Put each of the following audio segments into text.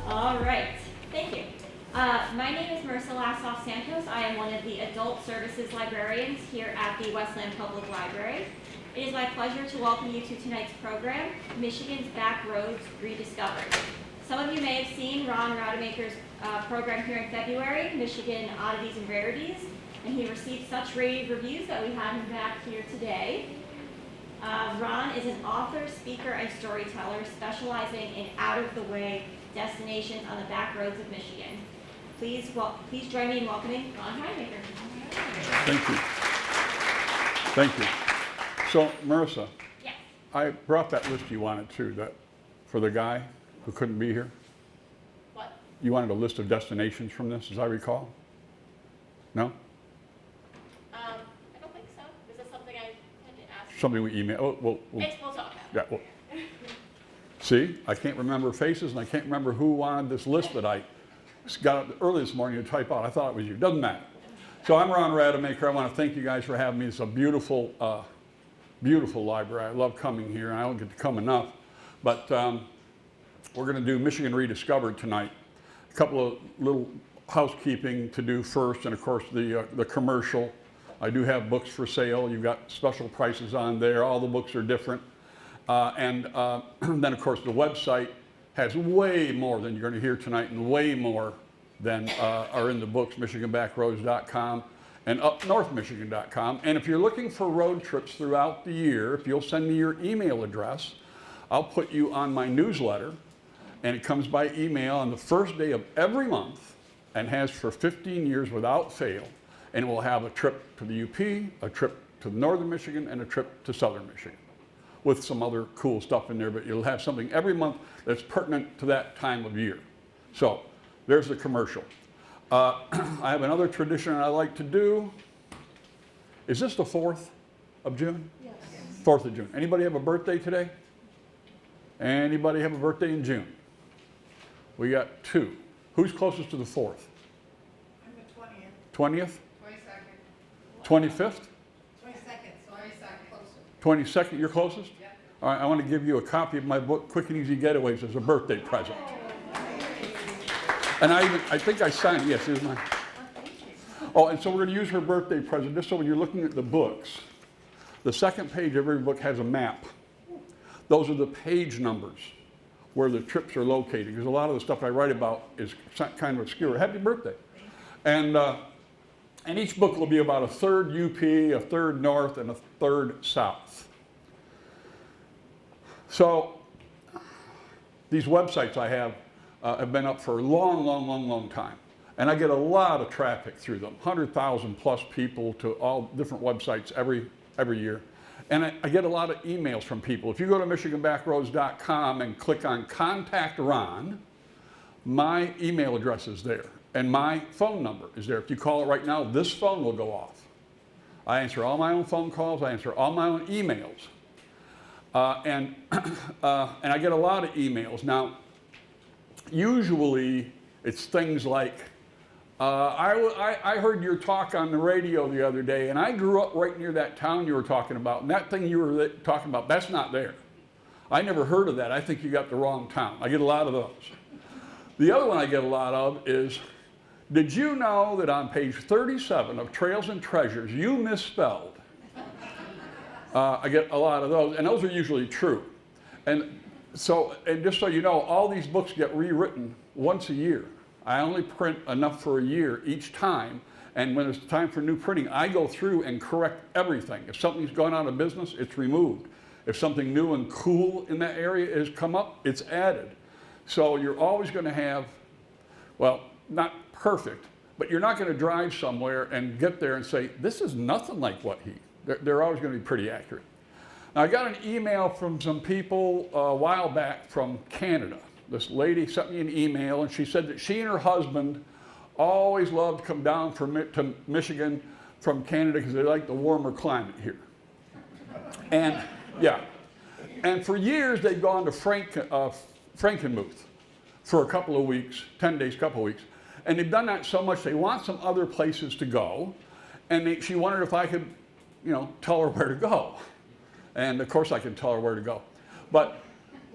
All right, thank you. My name is Marissa Lassoff Santos. I am one of the adult services librarians here at the Westland Public Library. It is my pleasure to welcome you to tonight's program, Michigan's Backroads Rediscovered. Some of you may have seen Ron Rademacher's program here in February, Michigan Oddities and Rarities, and he received such rave reviews that we have him back here today. Ron is an author, speaker, and storyteller specializing in out-of-the-way destinations on the back roads of Michigan. Please join me in welcoming Ron Rademacher. Thank you. Thank you. So, Marissa, Yes. I brought that list you wanted too, for the guy who couldn't be here. What? You wanted a list of destinations from this, as I recall? No? I don't think so. Is this something I had to ask? Something we emailed. Oh, We'll talk about it. yeah. Well, see, I can't remember faces, and I can't remember who wanted this list that I got up early this morning to type out. I thought it was you. Doesn't matter. So I'm Ron Rademacher. I want to thank you guys for having me. It's a beautiful, beautiful library. I love coming here, and I don't get to come enough. But we're going to do Michigan Rediscovered tonight. A couple of little housekeeping to do first, and of course the commercial. I do have books for sale. You've got special prices on there. All the books are different. And then, of course, the website has way more than you're going to hear tonight, and way more than are in the books, MichiganBackroads.com and UpNorthMichigan.com. And if you're looking for road trips throughout the year, if you'll send me your email address, I'll put you on my newsletter, and it comes by email on the first day of every month and has for 15 years without fail. And we'll have a trip to the UP, a trip to northern Michigan, and a trip to southern Michigan, with some other cool stuff in there, but you'll have something every month that's pertinent to that time of year. So there's the commercial. I have another tradition I like to do. Is this the 4th of June? Yes. 4th of June. Anybody have a birthday today? Anybody have a birthday in June? We got 2. Who's closest to the 4th? I'm the 20th. 20th? 22nd. 25th? 22nd, sorry, closer. 22nd, you're closest? Yep. All right, I want to give you a copy of my book, Quick and Easy Getaways, as a birthday present. And I think I signed it. Yes, here's mine. Oh, and so we're going to use her birthday present, just so when you're looking at the books, the second page of every book has a map. Those are the page numbers where the trips are located, because a lot of the stuff I write about is kind of obscure. Happy birthday. And each book will be about a third UP, a third north, and a third south. So these websites I have been up for a long time. And I get a lot of traffic through them, 100,000 plus people to all different websites every year. And I get a lot of emails from people. If you go to MichiganBackroads.com and click on Contact Ron, my email address is there. And my phone number is there. If you call it right now, this phone will go off. I answer all my own phone calls. I answer all my own emails. And I get a lot of emails. Now, usually it's things like, I heard your talk on the radio the other day, and I grew up right near that town you were talking about, and that thing you were talking about, that's not there. I never heard of that. I think you got the wrong town. I get a lot of those. The other one I get a lot of is, did you know that on page 37 of Trails and Treasures, you misspelled? I get a lot of those, and those are usually true. And just so you know, all these books get rewritten once a year. I only print enough for a year each time, and when it's time for new printing, I go through and correct everything. If something's gone out of business, it's removed. If something new and cool in that area has come up, it's added. So you're always going to have, well, not perfect, but you're not going to drive somewhere and get there and say, this is nothing like what they're always going to be pretty accurate. Now, I got an email from some people a while back from Canada. This lady sent me an email, and she said that she and her husband always loved to come down to Michigan from Canada because they like the warmer climate here. And yeah, and for years they'd gone to Frankenmuth for a couple of weeks, 10 days, couple of weeks, and they've done that so much they want some other places to go, and she wondered if I could, tell her where to go. And of course I can tell her where to go. But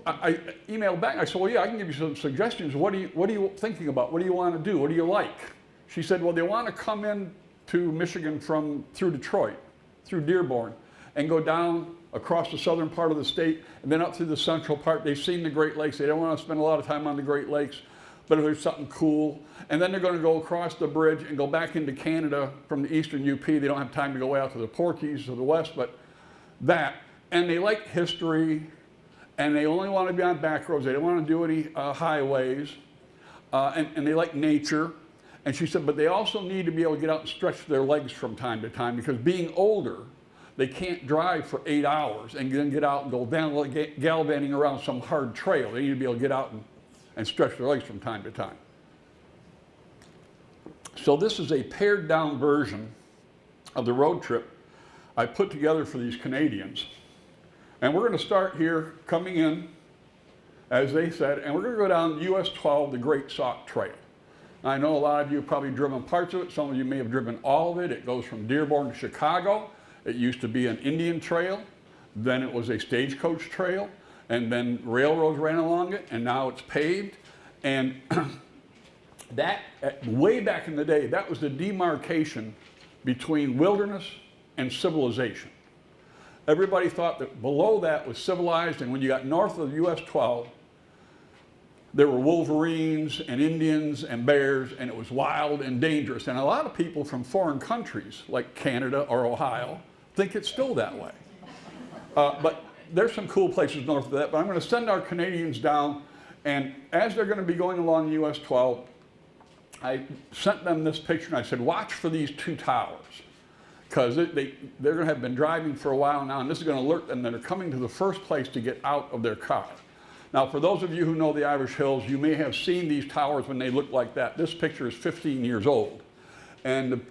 I emailed back. I said, well, yeah, I can give you some suggestions. What are you thinking about? What do you want to do? What do you like? She said, well, they want to come in to Michigan through Detroit, through Dearborn, and go down across the southern part of the state, and then up through the central part. They've seen the Great Lakes. They don't want to spend a lot of time on the Great Lakes, but if there's something cool. And then they're going to go across the bridge and go back into Canada from the eastern UP. They don't have time to go way out to the Porkies to the west, but that. And they like history, and they only want to be on back roads. They don't want to do any highways, and they like nature. And she said, but they also need to be able to get out and stretch their legs from time to time, because being older, they can't drive for 8 hours and then get out and go gallivanting around some hard trail. They need to be able to get out and stretch their legs from time to time. So this is a pared down version of the road trip I put together for these Canadians. And we're going to start here coming in, as they said, and we're going to go down US 12, the Great Sauk Trail. I know a lot of you have probably driven parts of it. Some of you may have driven all of it. It goes from Dearborn to Chicago. It used to be an Indian trail. Then it was a stagecoach trail. And then railroads ran along it, and now it's paved. And that, way back in the day, that was the demarcation between wilderness and civilization. Everybody thought that below that was civilized, and when you got north of US 12, there were wolverines and Indians and bears, and it was wild and dangerous. And a lot of people from foreign countries, like Canada or Ohio, think it's still that way. But there's some cool places north of that. But I'm going to send our Canadians down, and as they're going to be going along US 12, I sent them this picture, and I said, watch for these two towers. Because they're going to have been driving for a while now, and this is going to alert them that they're coming to the first place to get out of their car. Now, for those of you who know the Irish Hills, you may have seen these towers when they look like that. This picture is 15 years old, and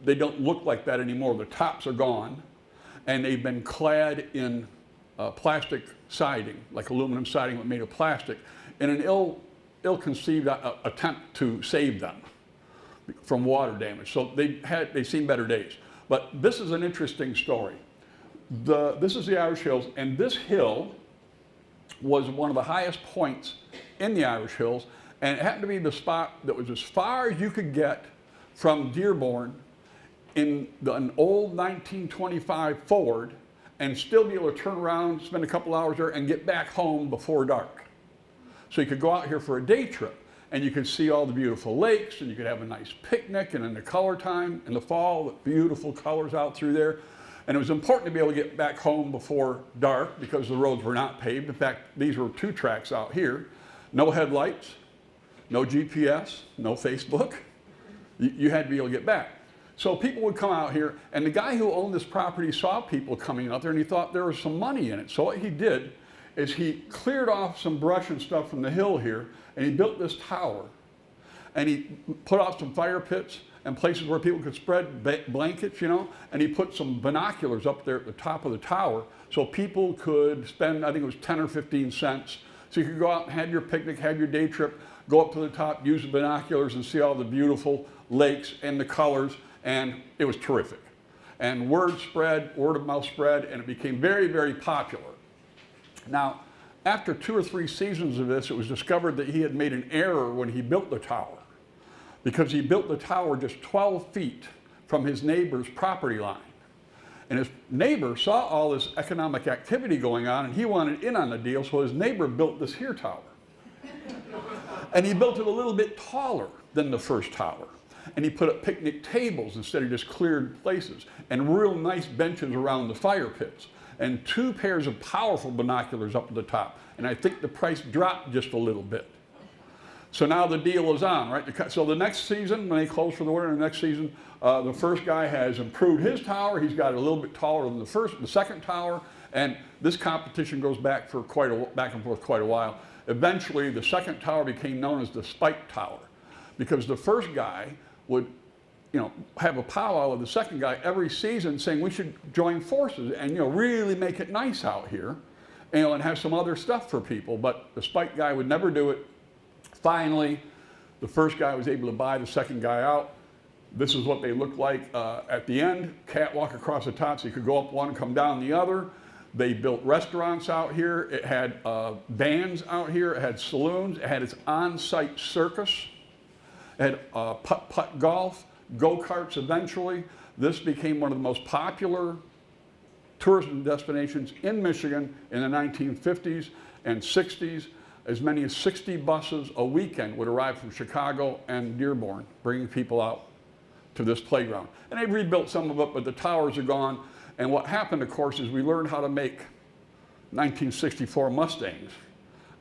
they don't look like that anymore. The tops are gone, and they've been clad in plastic siding, like aluminum siding but made of plastic, in an ill-conceived attempt to save them from water damage. So they've seen better days. But this is an interesting story. This is the Irish Hills, and this hill was one of the highest points in the Irish Hills, and it happened to be the spot that was as far as you could get from Dearborn in an old 1925 Ford and still be able to turn around, spend a couple hours there, and get back home before dark. So you could go out here for a day trip, and you could see all the beautiful lakes, and you could have a nice picnic, and in the color time, in the fall, the beautiful colors out through there. And it was important to be able to get back home before dark because the roads were not paved. In fact, these were 2 tracks out here. No headlights, no GPS, no Facebook. You had to be able to get back. So people would come out here, and the guy who owned this property saw people coming out there, and he thought there was some money in it. So what he did is he cleared off some brush and stuff from the hill here, and he built this tower. And he put out some fire pits and places where people could spread blankets, you know, and he put some binoculars up there at the top of the tower so people could spend, I think it was 10 or 15 cents. So you could go out and have your picnic, have your day trip, go up to the top, use the binoculars and see all the beautiful lakes and the colors, and it was terrific. And word of mouth spread, and it became very, very popular. Now, after 2 or 3 seasons of this, it was discovered that he had made an error when he built the tower, because he built the tower just 12 feet from his neighbor's property line. And his neighbor saw all this economic activity going on, and he wanted in on the deal, so his neighbor built this here tower. And he built it a little bit taller than the first tower. And he put up picnic tables instead of just cleared places, and real nice benches around the fire pits, and 2 pairs of powerful binoculars up at the top. And I think the price dropped just a little bit. So now the deal is on, right? So the next season, when they close for the winter, the next season, the first guy has improved his tower. He's got it a little bit taller than the second tower, and this competition goes back and forth quite a while. Eventually, the second tower became known as the Spike Tower, because the first guy would, have a powwow with the second guy every season, saying we should join forces and really make it nice out here, and have some other stuff for people. But the Spike guy would never do it. Finally, the first guy was able to buy the second guy out. This is what they looked like at the end. Catwalk across the top, so you could go up one and come down the other. They built restaurants out here. It had bands out here. It had saloons. It had its on-site circus. It had putt-putt golf, go-karts eventually. This became one of the most popular tourism destinations in Michigan in the 1950s and 60s. As many as 60 buses a weekend would arrive from Chicago and Dearborn, bringing people out to this playground. And they've rebuilt some of it, but the towers are gone. And what happened, of course, is we learned how to make 1964 Mustangs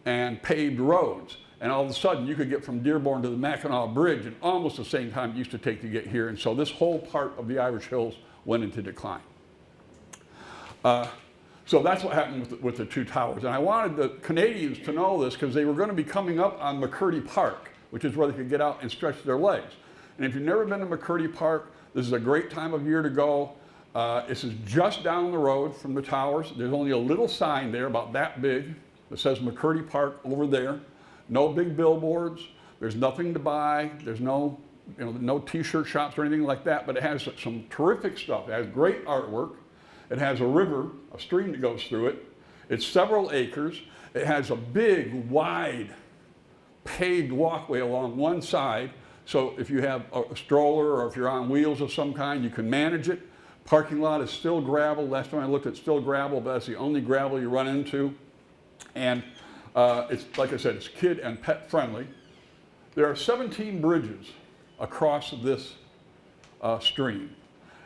and paved roads. And all of a sudden, you could get from Dearborn to the Mackinac Bridge in almost the same time it used to take to get here. And so this whole part of the Irish Hills went into decline. So that's what happened with the two towers. And I wanted the Canadians to know this because they were going to be coming up on McCurdy Park, which is where they could get out and stretch their legs. And if you've never been to McCurdy Park, this is a great time of year to go. This is just down the road from the towers. There's only a little sign there about that big that says McCurdy Park over there. No big billboards. There's nothing to buy. There's no t-shirt shops or anything like that, but it has some terrific stuff. It has great artwork. It has a river, a stream that goes through it. It's several acres. It has a big, wide, paved walkway along one side. So if you have a stroller or if you're on wheels of some kind, you can manage it. Parking lot is still gravel. Last time I looked, it's still gravel, but that's the only gravel you run into. And it's, like I said, it's kid and pet friendly. There are 17 bridges across this stream.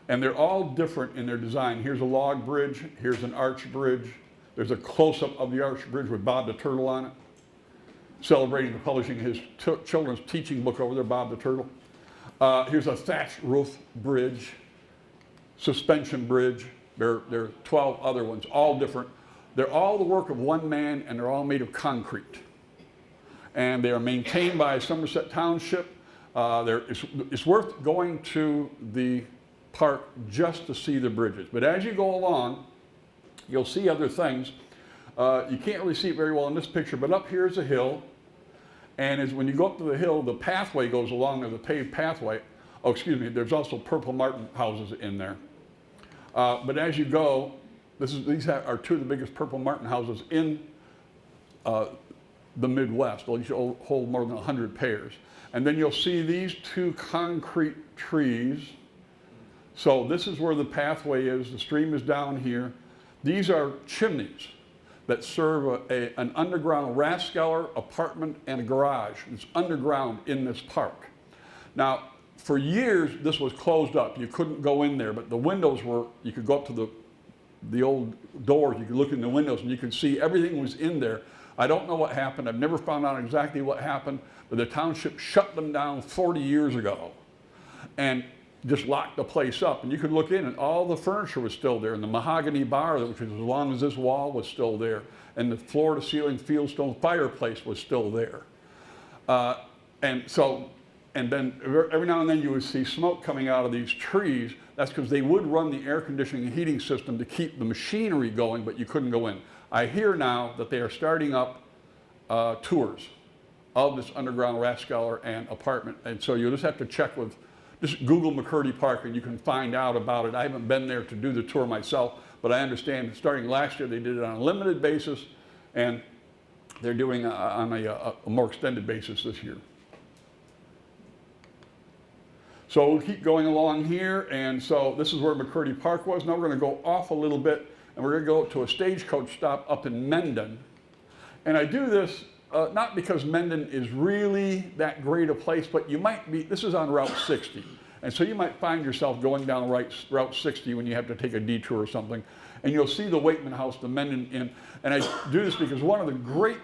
And they're all different in their design. Here's a log bridge, here's an arch bridge. There's a close-up of the arch bridge with Bob the Turtle on it, celebrating the publishing of his children's teaching book over there, Bob the Turtle. Here's a thatched roof bridge, suspension bridge. There are 12 other ones, all different. They're all the work of one man, and they're all made of concrete. And they are maintained by Somerset Township. It's worth going to the park just to see the bridges. But as you go along, you'll see other things. You can't really see it very well in this picture, but up here is a hill. And when you go up to the hill, the pathway goes along, there's a paved pathway. Oh, excuse me, there's also Purple Martin houses in there. But as you go, these are two of the biggest Purple Martin houses in the Midwest. They'll usually hold more than 100 pairs. And then you'll see these two concrete trees. So this is where the pathway is. The stream is down here. These are chimneys that serve an underground Rathskeller apartment and a garage. It's underground in this park. Now, for years, this was closed up. You couldn't go in there, but the windows were, you could go up to the old doors, you could look in the windows and you could see everything was in there. I don't know what happened. I've never found out exactly what happened, but the township shut them down 40 years ago and just locked the place up. And you could look in and all the furniture was still there, and the mahogany bar, which was as long as this wall, was still there, and the floor to ceiling fieldstone fireplace was still there. And then every now and then you would see smoke coming out of these trees. That's because they would run the air conditioning and heating system to keep the machinery going, but you couldn't go in. I hear now that they are starting up tours of this underground Rathskeller and apartment. And so you'll just have to check with, just Google McCurdy Park and you can find out about it. I haven't been there to do the tour myself, but I understand that starting last year they did it on a limited basis, and they're doing it on a more extended basis this year. So we'll keep going along here, and so this is where McCurdy Park was. Now we're going to go off a little bit, and we're going to go to a stagecoach stop up in Mendon. And I do this not because Mendon is really that great a place, but you might be, this is on Route 60. And so you might find yourself going down Route 60 when you have to take a detour or something, and you'll see the Wakeman House, the Mendon Inn. And I do this because one of the great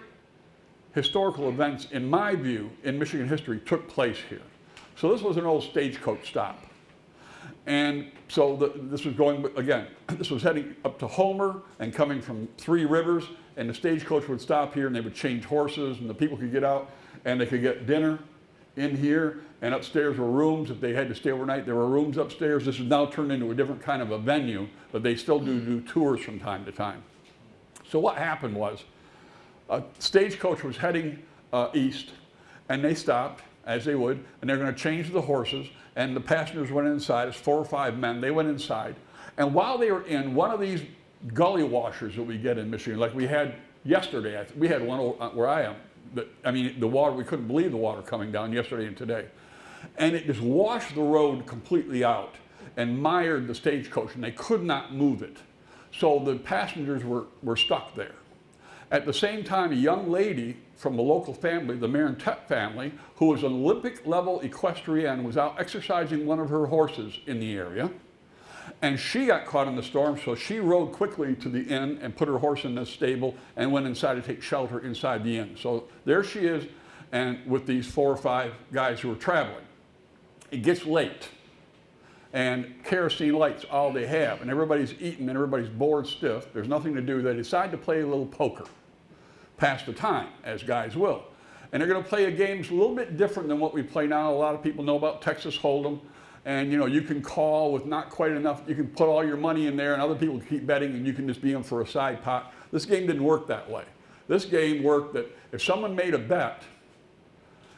historical events, in my view, in Michigan history took place here. So this was an old stagecoach stop. And so this was going, again, this was heading up to Homer and coming from Three Rivers, and the stagecoach would stop here and they would change horses and the people could get out and they could get dinner in here, and upstairs were rooms. If they had to stay overnight, there were rooms upstairs. This is now turned into a different kind of a venue, but they still do tours from time to time. So what happened was, a stagecoach was heading east, and they stopped, as they would, and they're going to change the horses, and the passengers went inside. It's 4 or 5 men. They went inside, and while they were in, one of these gully washers that we get in Michigan. Like we had yesterday, we had one where I am. I mean, the water, we couldn't believe the water coming down yesterday and today. And it just washed the road completely out and mired the stagecoach, and they could not move it. So the passengers were stuck there. At the same time, a young lady from the local family, the Mitten family, who was an Olympic level equestrian, was out exercising one of her horses in the area. And she got caught in the storm, so she rode quickly to the inn and put her horse in the stable and went inside to take shelter inside the inn. So there she is, and with these 4 or 5 guys who are traveling. It gets late, and kerosene lights all they have, and everybody's eating and everybody's bored stiff. There's nothing to do. They decide to play a little poker, pass the time, as guys will. And they're going to play a game that's a little bit different than what we play now. A lot of people know about Texas Hold'em. And you know, you can call with not quite enough, you can put all your money in there and other people keep betting and you can just be in for a side pot. This game didn't work that way. This game worked that if someone made a bet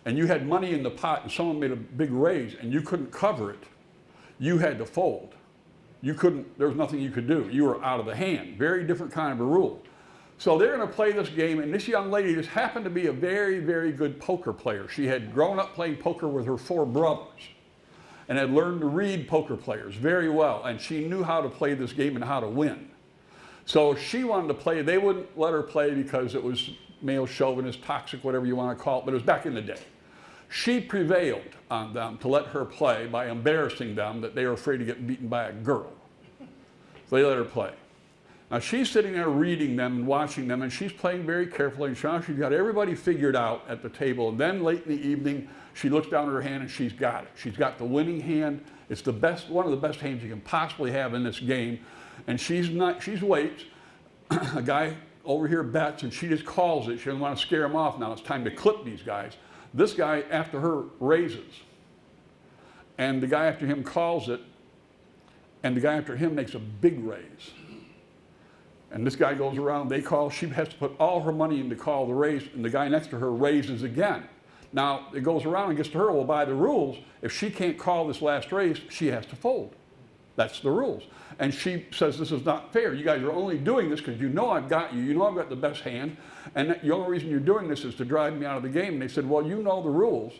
and you had money in the pot and someone made a big raise and you couldn't cover it, you had to fold. You couldn't, there was nothing you could do. You were out of the hand. Very different kind of a rule. So they're going to play this game, and this young lady just happened to be a very, very good poker player. She had grown up playing poker with her 4 brothers and had learned to read poker players very well, and she knew how to play this game and how to win. So she wanted to play. They wouldn't let her play because it was male chauvinist, toxic, whatever you want to call it, but it was back in the day. She prevailed on them to let her play by embarrassing them that they were afraid to get beaten by a girl. So they let her play. Now she's sitting there reading them and watching them, and she's playing very carefully, and she's got everybody figured out at the table. And then late in the evening, she looks down at her hand and she's got it. She's got the winning hand. It's the best, one of the best hands you can possibly have in this game. And she waits. A guy over here bets and she just calls it. She doesn't want to scare him off now. It's time to clip these guys. This guy after her raises. And the guy after him calls it. And the guy after him makes a big raise. And this guy goes around, they call, she has to put all her money in to call the raise, and the guy next to her raises again. Now, it goes around and gets to her, well, by the rules, if she can't call this last raise, she has to fold. That's the rules. And she says, this is not fair. You guys are only doing this because you know I've got you. You know I've got the best hand. And the only reason you're doing this is to drive me out of the game. And they said, well, you know the rules.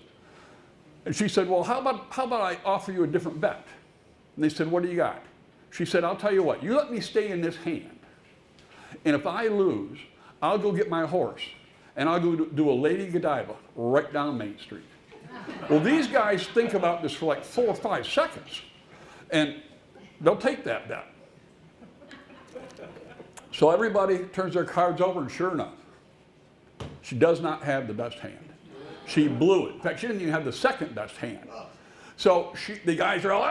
And she said, well, how about I offer you a different bet? And they said, what do you got? She said, I'll tell you what. You let me stay in this hand. And if I lose, I'll go get my horse. And I'll go do a Lady Godiva right down Main Street. Well, these guys think about this for like 4 or 5 seconds. And they'll take that bet. So everybody turns their cards over, and sure enough, she does not have the best hand. She blew it. In fact, she didn't even have the second best hand. So the guys are all,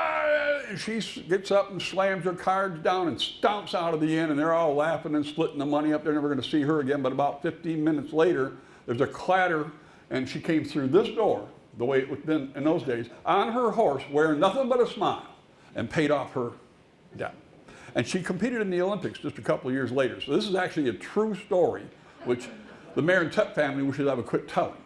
and she gets up and slams her cards down and stomps out of the inn, and they're all laughing and splitting the money up. They're never going to see her again. But about 15 minutes later, there's a clatter, and she came through this door, the way it was been in those days, on her horse, wearing nothing but a smile, and paid off her debt. And she competed in the Olympics just a couple of years later. So this is actually a true story, which the Mitten family wishes I would quit telling.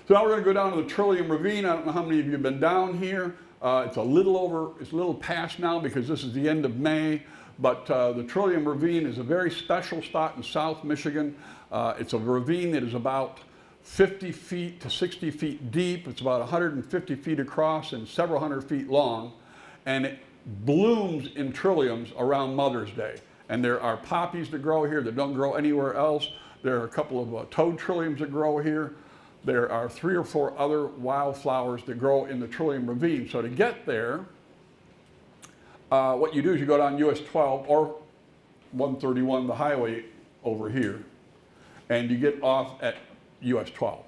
So now we're going to go down to the Trillium Ravine. I don't know how many of you have been down here. It's a little past now because this is the end of May. But the Trillium Ravine is a very special spot in South Michigan. It's a ravine that is about 50 feet to 60 feet deep. It's about 150 feet across and several hundred feet long. And it blooms in trilliums around Mother's Day. And there are poppies that grow here that don't grow anywhere else. There are a couple of toad trilliums that grow here. There are 3 or 4 other wildflowers that grow in the Trillium Ravine. So to get there, what you do is you go down US 12 or 131, the highway over here, and you get off at US 12.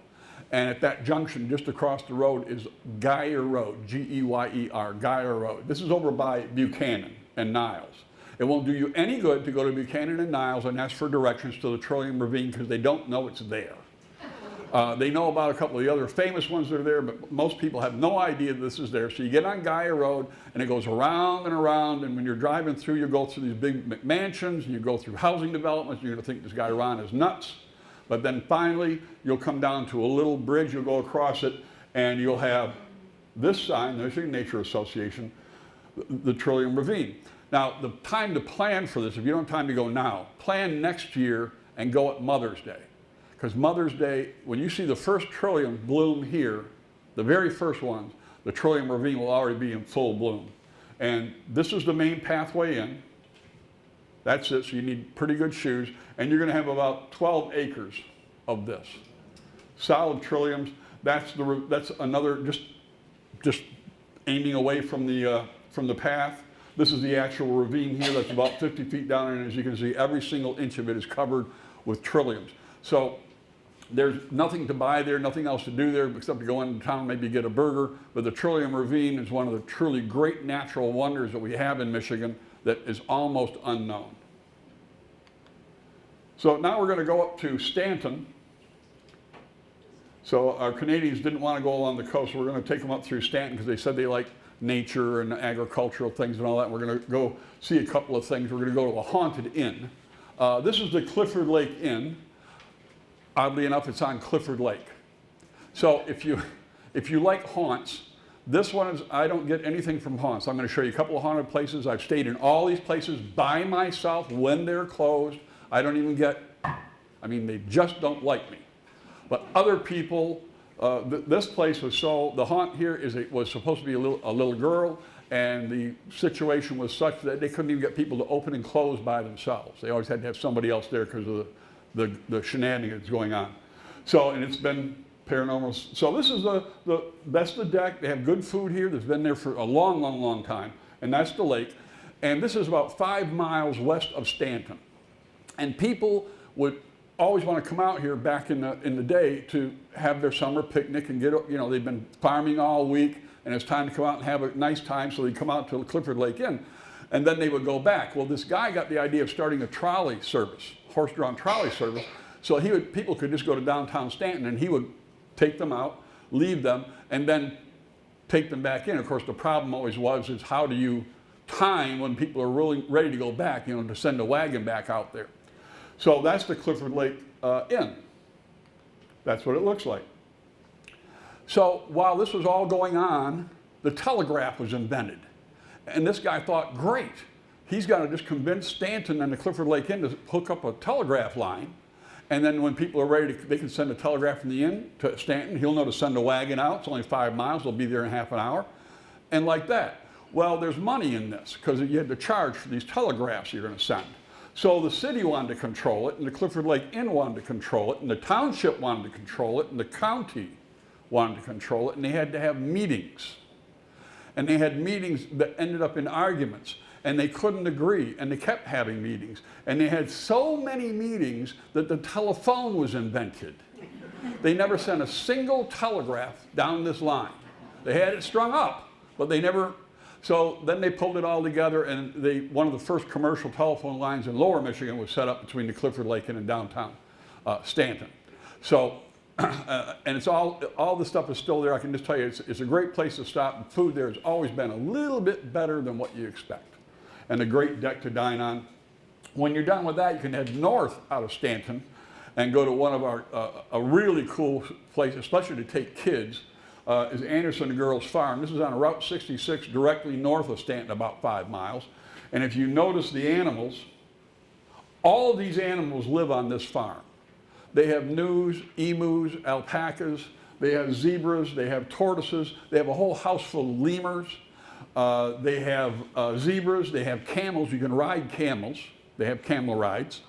And at that junction, just across the road, is Geyer Road, G-E-Y-E-R, Geyer Road. This is over by Buchanan and Niles. It won't do you any good to go to Buchanan and Niles and ask for directions to the Trillium Ravine because they don't know it's there. They know about a couple of the other famous ones that are there, but most people have no idea this is there. So you get on Geyer Road, and it goes around and around, and when you're driving through, you go through these big McMansions, and you go through housing developments, and you're going to think this guy Ron is nuts. But then finally, you'll come down to a little bridge, you'll go across it, and you'll have this sign, the Michigan Nature Association, the Trillium Ravine. Now, the time to plan for this, if you don't have time to go now, plan next year and go at Mother's Day. Because Mother's Day, when you see the first trillium bloom here, the very first ones, the Trillium Ravine will already be in full bloom. And this is the main pathway in. That's it, so you need pretty good shoes. And you're gonna have about 12 acres of this. Solid trilliums, that's another, just aiming away from the path. This is the actual ravine here that's about 50 feet down, and as you can see, every single inch of it is covered with trilliums. So there's nothing to buy there, nothing else to do there except to go into town, maybe get a burger. But the Trillium Ravine is one of the truly great natural wonders that we have in Michigan that is almost unknown. So now we're going to go up to Stanton. So our Canadians didn't want to go along the coast, so we're going to take them up through Stanton because they said they like nature and agricultural things and all that. We're going to go see a couple of things. We're going to go to a haunted inn. This is the Clifford Lake Inn. Oddly enough, it's on Clifford Lake. So if you like haunts, this one is, I don't get anything from haunts. I'm going to show you a couple of haunted places. I've stayed in all these places by myself when they're closed. I don't even get, I mean, they just don't like me. But other people, this place was so, the haunt here was supposed to be a little girl, and the situation was such that they couldn't even get people to open and close by themselves. They always had to have somebody else there because of the shenanigans going on. So, and it's been paranormal. So this is that's the deck. They have good food here that's been there for a long, long, long time. And that's the lake. And this is about 5 miles west of Stanton. And people would always want to come out here back in the day to have their summer picnic and get, you know, they've been farming all week and it's time to come out and have a nice time, so they'd come out to the Clifford Lake Inn and then they would go back. Well, this guy got the idea of starting a trolley service, horse-drawn trolley service, so people could just go to downtown Stanton and he would take them out, leave them, and then take them back in. Of course, the problem always is how do you time when people are really ready to go back, you know, to send a wagon back out there. So that's the Clifford Lake Inn. That's what it looks like. So while this was all going on, the telegraph was invented. And this guy thought, great, he's got to just convince Stanton and the Clifford Lake Inn to hook up a telegraph line. And then when people are ready, they can send a telegraph from the inn to Stanton. He'll know to send a wagon out. It's only 5 miles. They'll be there in half an hour. And like that. Well, there's money in this because you had to charge for these telegraphs you're going to send. So the city wanted to control it, and the Clifford Lake Inn wanted to control it, and the township wanted to control it, and the county wanted to control it, and they had to have meetings. And they had meetings that ended up in arguments, and they couldn't agree, and they kept having meetings. And they had so many meetings that the telephone was invented. They never sent a single telegraph down this line. They had it strung up, but they never. So then they pulled it all together, and one of the first commercial telephone lines in Lower Michigan was set up between the Clifford Lake Inn and downtown Stanton. So, and it's all the stuff is still there. I can just tell you, it's a great place to stop. And food there has always been a little bit better than what you expect, and a great deck to dine on. When you're done with that, you can head north out of Stanton and go to one of our a really cool place, especially to take kids. Is Anderson Girls Farm. This is on Route 66 directly north of Stanton, about 5 miles. And if you notice the animals, all of these animals live on this farm. They have gnus, emus, alpacas, they have zebras, they have tortoises, they have a whole house full of lemurs, they have zebras, they have camels, you can ride camels, they have camel rides,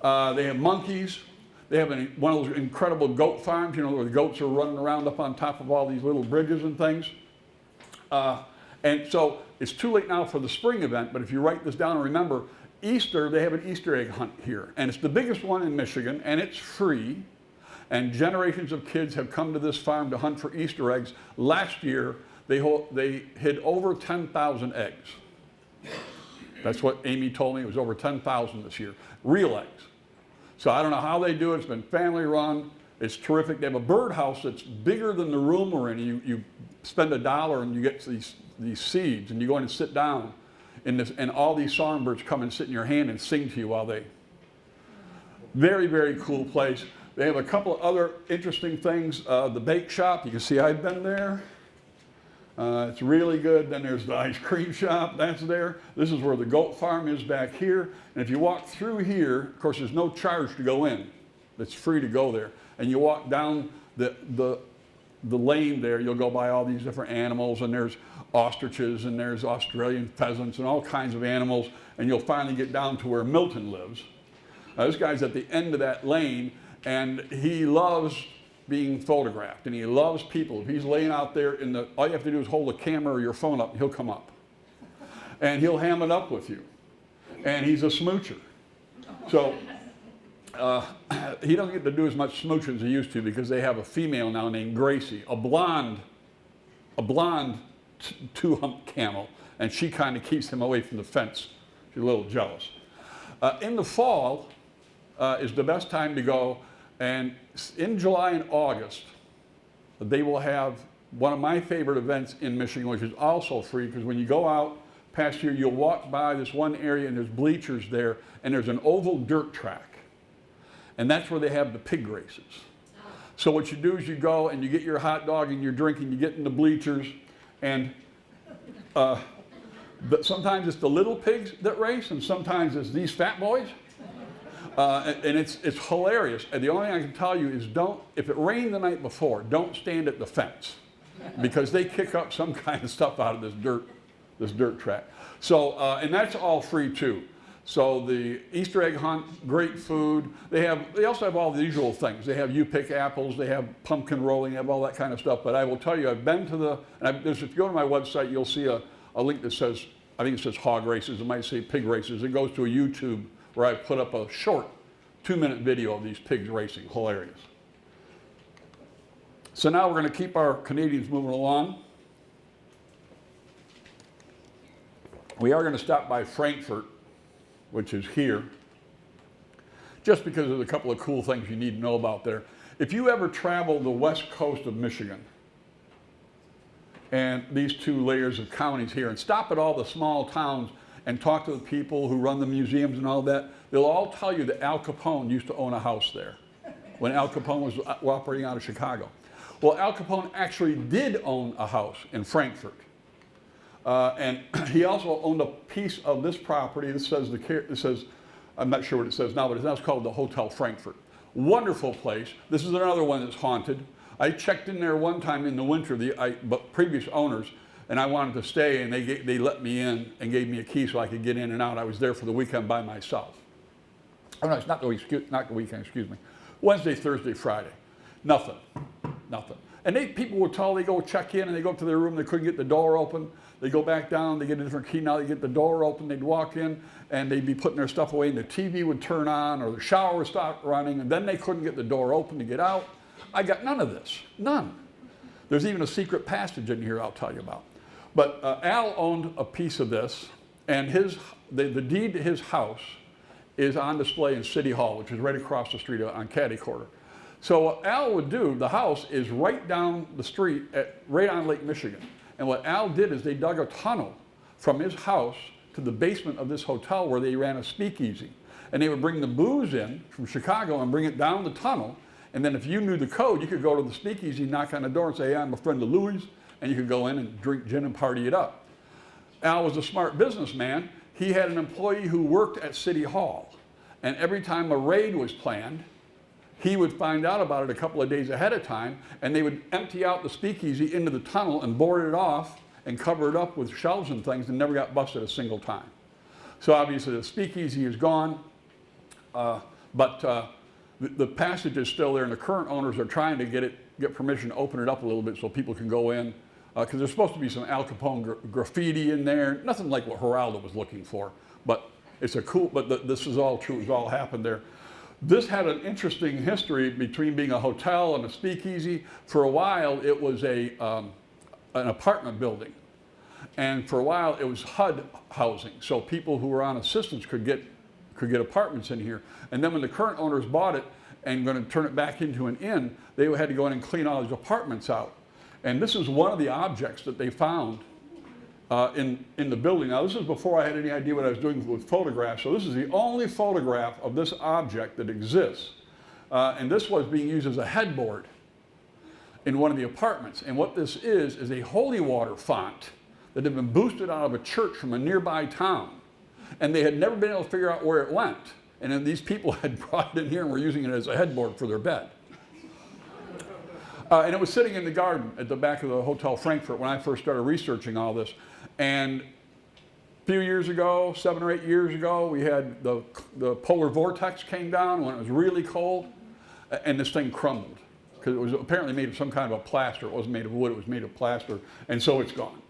they have monkeys. They have one of those incredible goat farms, you know, where the goats are running around up on top of all these little bridges and things. And so it's too late now for the spring event, but if you write this down and remember, Easter, they have an Easter egg hunt here. And it's the biggest one in Michigan, and it's free. And generations of kids have come to this farm to hunt for Easter eggs. Last year, they hid over 10,000 eggs. That's what Amy told me. It was over 10,000 this year. Real eggs. So I don't know how they do it. It's been family run. It's terrific. They have a birdhouse that's bigger than the room we're in. You spend $1 and you get these seeds, and you go in and sit down in this, and all these songbirds come and sit in your hand and sing to you while they. Very, very cool place. They have a couple of other interesting things. The bake shop. You can see I've been there. It's really good. Then there's the ice cream shop, that's there. This is where the goat farm is back here. And if you walk through here, of course, there's no charge to go in. It's free to go there. And you walk down the lane there, you'll go by all these different animals, and there's ostriches, and there's Australian pheasants, and all kinds of animals, and you'll finally get down to where Milton lives. This guy's at the end of that lane, and he loves being photographed, and he loves people. If he's laying out there all you have to do is hold a camera or your phone up, and he'll come up. And he'll ham it up with you. And he's a smoocher. So he doesn't get to do as much smooching as he used to because they have a female now named Gracie, a blonde two-hump camel, and she kind of keeps him away from the fence. She's a little jealous. In the fall is the best time to go, and in July and August, they will have one of my favorite events in Michigan, which is also free, because when you go out past here, you'll walk by this one area, and there's bleachers there, and there's an oval dirt track. And that's where they have the pig races. So what you do is you go and you get your hot dog and your drink, and you get in the bleachers, and but sometimes it's the little pigs that race, and sometimes it's these fat boys. And it's hilarious. And the only thing I can tell you is if it rained the night before, don't stand at the fence, because they kick up some kind of stuff out of this dirt track. So, and that's all free too. So the Easter egg hunt, great food. They also have all the usual things. They have you pick apples, they have pumpkin rolling, they have all that kind of stuff. But I will tell you, I've been to if you go to my website, you'll see a link that says, I think it says hog races, it might say pig races. It goes to a YouTube where I put up a short 2-minute video of these pigs racing. Hilarious. So now we're going to keep our Canadians moving along. We are going to stop by Frankfurt, which is here, just because there's a couple of cool things you need to know about there. If you ever travel the west coast of Michigan, and these two layers of counties here, and stop at all the small towns and talk to the people who run the museums and all that, they'll all tell you that Al Capone used to own a house there when Al Capone was operating out of Chicago. Well, Al Capone actually did own a house in Frankfurt. And he also owned a piece of this property. This says, I'm not sure what it says now, but it's now called the Hotel Frankfurt. Wonderful place. This is another one that's haunted. I checked in there one time in the winter, but previous owners, and I wanted to stay, and they let me in and gave me a key so I could get in and out. I was there for the weekend by myself. Oh no, it's not the weekend, excuse me. Wednesday, Thursday, Friday. Nothing. And people would tell, they go check in and they go up to their room, they couldn't get the door open. They go back down, they get a different key, now they get the door open, they'd walk in and they'd be putting their stuff away and the TV would turn on or the shower would stop running, and then they couldn't get the door open to get out. I got none of this, none. There's even a secret passage in here I'll tell you about. But Al owned a piece of this, and the deed to his house is on display in City Hall, which is right across the street on Caddy Quarter. So what Al would do, the house is right down the street, right on Lake Michigan. And what Al did is they dug a tunnel from his house to the basement of this hotel where they ran a speakeasy. And they would bring the booze in from Chicago and bring it down the tunnel. And then if you knew the code, you could go to the speakeasy, knock on the door and say, hey, I'm a friend of Louis, and you could go in and drink gin and party it up. Al was a smart businessman. He had an employee who worked at City Hall. And every time a raid was planned, he would find out about it a couple of days ahead of time, and they would empty out the speakeasy into the tunnel and board it off and cover it up with shelves and things, and never got busted a single time. So obviously the speakeasy is gone, but the passage is still there, and the current owners are trying to get permission to open it up a little bit so people can go in, because there's supposed to be some Al Capone graffiti in there, nothing like what Geraldo was looking for, but it's a cool, but this is all true, it's all happened there. This had an interesting history between being a hotel and a speakeasy. For a while, it was an apartment building. And for a while, it was HUD housing. So people who were on assistance could get apartments in here. And then when the current owners bought it and going to turn it back into an inn, they had to go in and clean all these apartments out. And this is one of the objects that they found in the building. Now, this is before I had any idea what I was doing with photographs. So this is the only photograph of this object that exists. And this was being used as a headboard in one of the apartments. And what this is a holy water font that had been boosted out of a church from a nearby town. And they had never been able to figure out where it went. And then these people had brought it in here and were using it as a headboard for their bed. And it was sitting in the garden at the back of the Hotel Frankfurt when I first started researching all this. And a few years ago, 7 or 8 years ago, we had the polar vortex came down when it was really cold, and this thing crumbled. Because it was apparently made of some kind of a plaster. It wasn't made of wood, it was made of plaster, and so it's gone.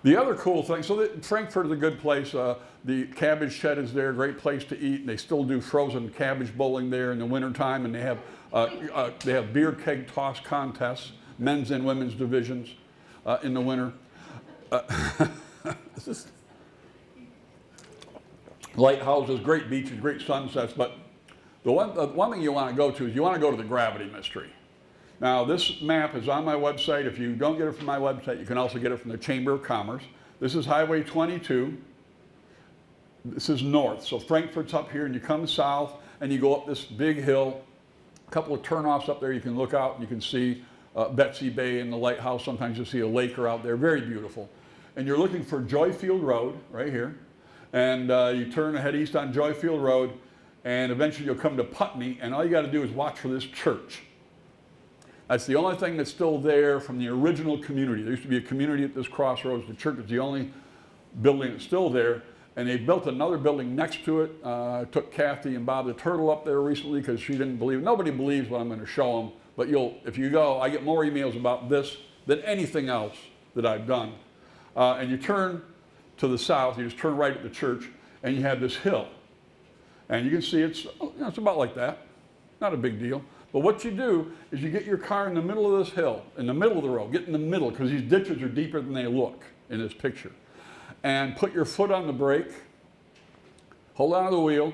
The other cool thing, so Frankfurt is a good place. The cabbage shed is there, great place to eat. And they still do frozen cabbage bowling there in the wintertime, and they have beer keg toss contests, men's and women's divisions in the winter. Lighthouses, great beaches, great sunsets, but the one thing you want to go to is you want to go to the gravity mystery. Now, this map is on my website. If you don't get it from my website, you can also get it from the Chamber of Commerce. This is Highway 22. This is north. So Frankfurt's up here, and you come south, and you go up this big hill. A couple of turnoffs up there. You can look out, and you can see Betsy Bay and the lighthouse. Sometimes you see a laker out there. Very beautiful. And you're looking for Joyfield Road right here. And you turn and head east on Joyfield Road, and eventually you'll come to Putney, and all you got to do is watch for this church. That's the only thing that's still there from the original community. There used to be a community at this crossroads. The church is the only building that's still there. And they built another building next to it. I took Kathy and Bob the Turtle up there recently because she didn't believe. Nobody believes what I'm going to show them. But if you go, I get more emails about this than anything else that I've done. And you turn to the south. You just turn right at the church, and you have this hill. And you can see it's about like that. Not a big deal. But what you do is you get your car in the middle of this hill, in the middle of the road, get in the middle, because these ditches are deeper than they look in this picture. And put your foot on the brake, hold on to the wheel,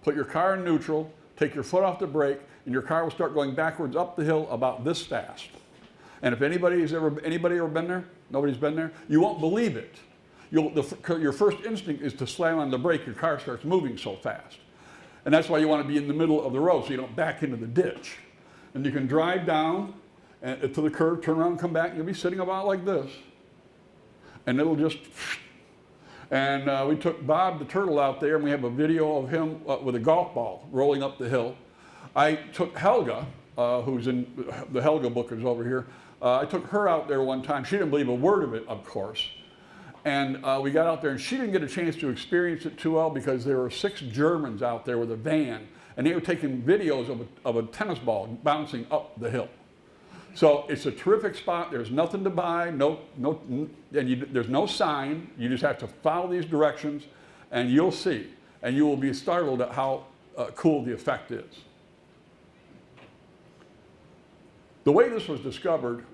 put your car in neutral, take your foot off the brake, and your car will start going backwards up the hill about this fast. And if anybody ever been there? Nobody's been there? You won't believe it. Your first instinct is to slam on the brake, your car starts moving so fast. And that's why you want to be in the middle of the road so you don't back into the ditch. And you can drive down to the curve, turn around, come back, and you'll be sitting about like this. And it'll just... And we took Bob the Turtle out there, and we have a video of him with a golf ball rolling up the hill. I took Helga, who's in the Helga book is over here. I took her out there one time. She didn't believe a word of it, of course. And we got out there, and she didn't get a chance to experience it too well because there were 6 Germans out there with a van, and they were taking videos of a tennis ball bouncing up the hill. So it's a terrific spot. There's nothing to buy, there's no sign. You just have to follow these directions, and you'll see. And you will be startled at how cool the effect is. The way this was discovered,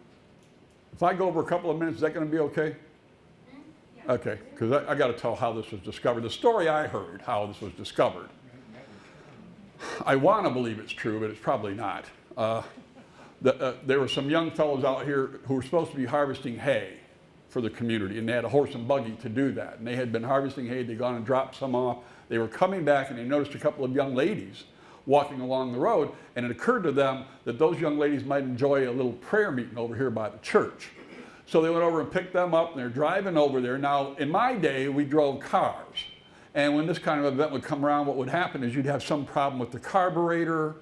if I go over a couple of minutes, is that going to be okay? Okay, because I got to tell how this was discovered. The story I heard, how this was discovered. I want to believe it's true, but it's probably not. There were some young fellows out here who were supposed to be harvesting hay for the community, and they had a horse and buggy to do that. And they had been harvesting hay. They'd gone and dropped some off. They were coming back, and they noticed a couple of young ladies walking along the road, and it occurred to them that those young ladies might enjoy a little prayer meeting over here by the church. So they went over and picked them up, and they're driving over there. Now, in my day, we drove cars. And when this kind of event would come around, what would happen is you'd have some problem with the carburetor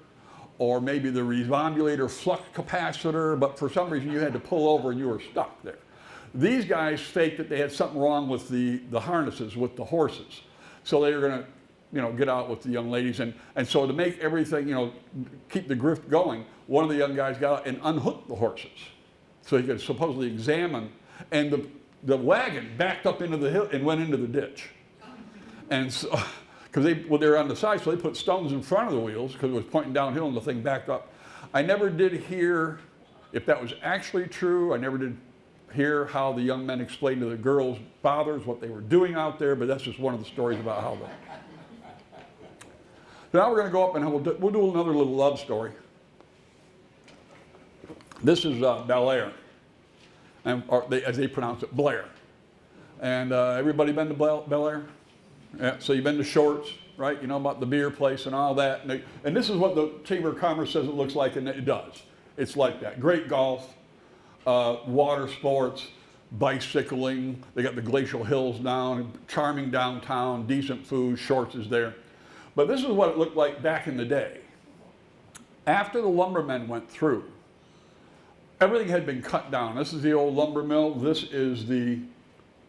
or maybe the revomulator flux capacitor, but for some reason you had to pull over and you were stuck there. These guys faked that they had something wrong with the harnesses with the horses. So they were going to get out with the young ladies. And so to make everything, keep the grift going, one of the young guys got out and unhooked the horses so he could supposedly examine. And the wagon backed up into the hill and went into the ditch. And so, because they were on the side, so they put stones in front of the wheels because it was pointing downhill and the thing backed up. I never did hear if that was actually true. I never did hear how the young men explained to the girls' fathers what they were doing out there, but that's just one of the stories about how they... So now we're going to go up and we'll do another little love story. This is Bel Air, or as they pronounce it, Blair. And everybody been to Bel Air? Yeah, so you've been to Shorts, right? You know about the beer place and all that. And this is what the Chamber of Commerce says it looks like, and it does. It's like that. Great golf, water sports, bicycling. They got the glacial hills down, charming downtown, decent food, Shorts is there. But this is what it looked like back in the day. After the lumbermen went through, everything had been cut down. This is the old lumber mill. This is the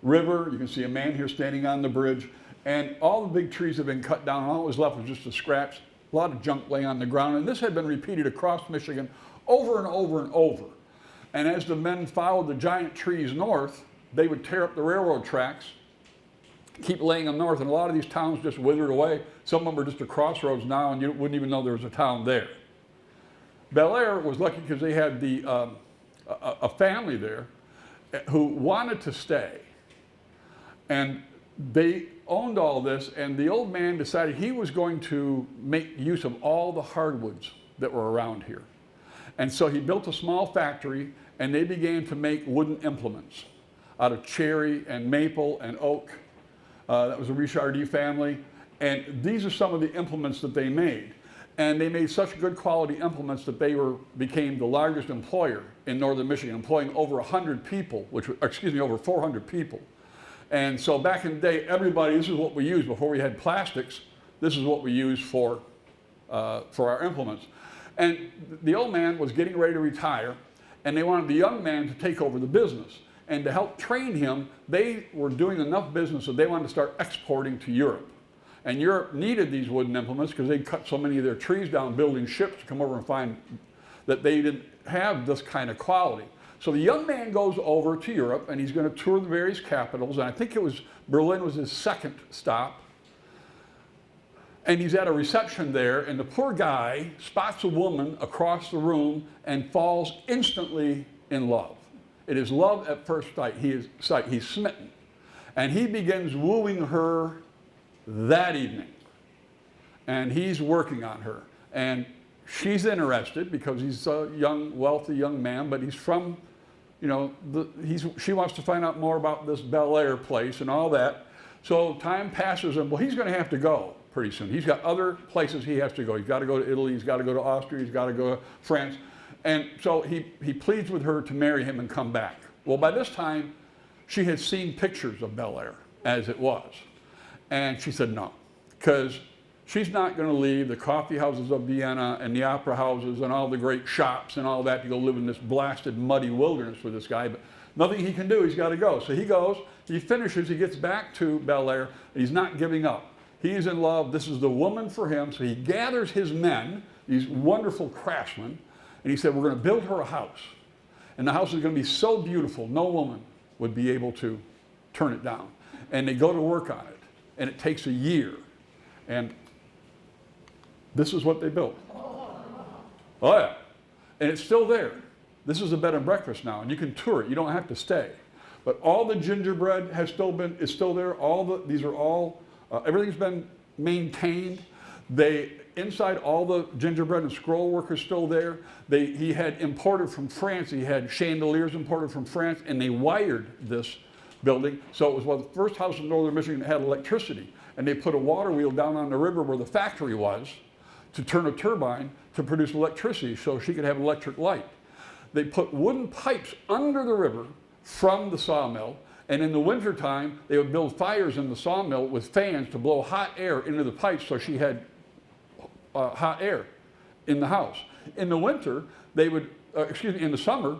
river. You can see a man here standing on the bridge. And all the big trees have been cut down. All that was left was just the scraps. A lot of junk laying on the ground. And this had been repeated across Michigan over and over and over. And as the men followed the giant trees north, they would tear up the railroad tracks, keep laying them north. And a lot of these towns just withered away. Some of them are just a crossroads now, and you wouldn't even know there was a town there. Bel Air was lucky because they had a family there who wanted to stay. And they owned all this, and the old man decided he was going to make use of all the hardwoods that were around here. And so he built a small factory, and they began to make wooden implements out of cherry and maple and oak. That was a Richardi family. And these are some of the implements that they made. And they made such good quality implements that they became the largest employer in northern Michigan, employing over 100 people, over 400 people. And so back in the day, everybody, this is what we used before we had plastics. This is what we used for our implements. And the old man was getting ready to retire, and they wanted the young man to take over the business. And to help train him, they were doing enough business that they wanted to start exporting to Europe. And Europe needed these wooden implements because they'd cut so many of their trees down building ships to come over and find that they didn't have this kind of quality. So the young man goes over to Europe, and he's going to tour the various capitals. And I think Berlin was his second stop. And he's at a reception there, and the poor guy spots a woman across the room and falls instantly in love. It is love at first sight. He's smitten. And he begins wooing her that evening. And he's working on her. And she's interested because he's a young, wealthy young man, but he's from, she wants to find out more about this Bel Air place and all that. So time passes, and he's going to have to go pretty soon. He's got other places he has to go. He's got to go to Italy, he's got to go to Austria, he's got to go to France. And so he pleads with her to marry him and come back. Well, by this time, she had seen pictures of Bel Air as it was. And she said no, because she's not going to leave the coffee houses of Vienna and the opera houses and all the great shops and all that to go live in this blasted, muddy wilderness with this guy. But nothing he can do, he's got to go. So he goes, he finishes, he gets back to Bel Air, and he's not giving up. He's in love. This is the woman for him. So he gathers his men, these wonderful craftsmen, and he said, we're going to build her a house. And the house is going to be so beautiful, no woman would be able to turn it down. And they go to work on it. And it takes a year. And this is what they built. Oh, yeah. And it's still there. This is a bed and breakfast now, and you can tour it. You don't have to stay. But all the gingerbread is still there. Everything's been maintained. Inside all the gingerbread and scroll work is still there. He had imported from France. He had chandeliers imported from France, and they wired this building. So it was the first house in northern Michigan that had electricity. And they put a water wheel down on the river where the factory was to turn a turbine to produce electricity so she could have electric light. They put wooden pipes under the river from the sawmill, and in the wintertime, they would build fires in the sawmill with fans to blow hot air into the pipes so she had hot air in the house. In the winter, in the summer,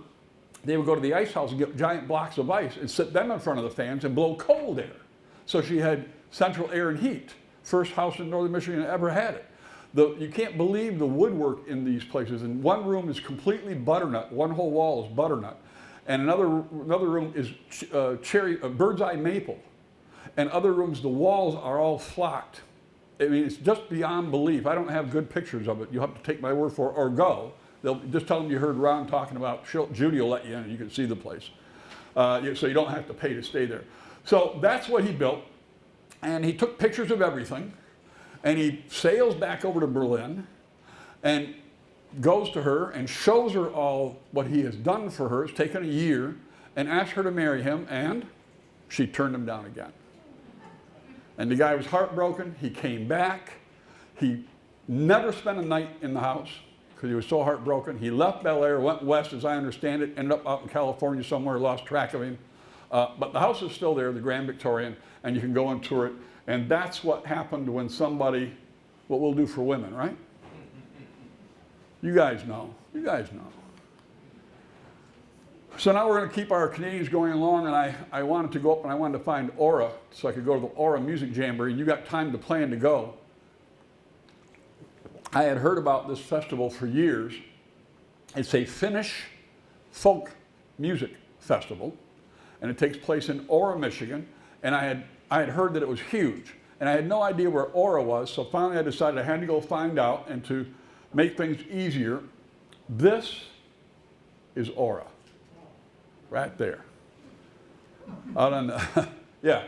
they would go to the ice house and get giant blocks of ice and sit them in front of the fans and blow cold air. So she had central air and heat. First house in northern Michigan that ever had it. You can't believe the woodwork in these places. And one room is completely butternut. One whole wall is butternut. And another room is bird's eye maple. And other rooms, the walls are all flocked. I mean, it's just beyond belief. I don't have good pictures of it. You'll have to take my word for it or go. They'll just tell them you heard Ron talking about, Judy will let you in and you can see the place. So you don't have to pay to stay there. So that's what he built. And he took pictures of everything. And he sails back over to Berlin and goes to her and shows her all what he has done for her. It's taken a year, and asked her to marry him, and she turned him down again. And the guy was heartbroken. He came back. He never spent a night in the house because he was so heartbroken. He left Bel Air, went west, as I understand it, ended up out in California somewhere, lost track of him. But the house is still there, the Grand Victorian, and you can go and tour it. And that's what happened when somebody, what we'll do for women, right? You guys know. You guys know. So now we're going to keep our Canadians going along, and I wanted to go up and I wanted to find Aura so I could go to the Aura Music Jamboree, and you got time to plan to go. I had heard about this festival for years. It's a Finnish folk music festival, and it takes place in Aura, Michigan, and I had heard that it was huge, and I had no idea where Aura was, so finally I decided I had to go find out, and to make things easier, this is Aura. Right there. Out on the, yeah.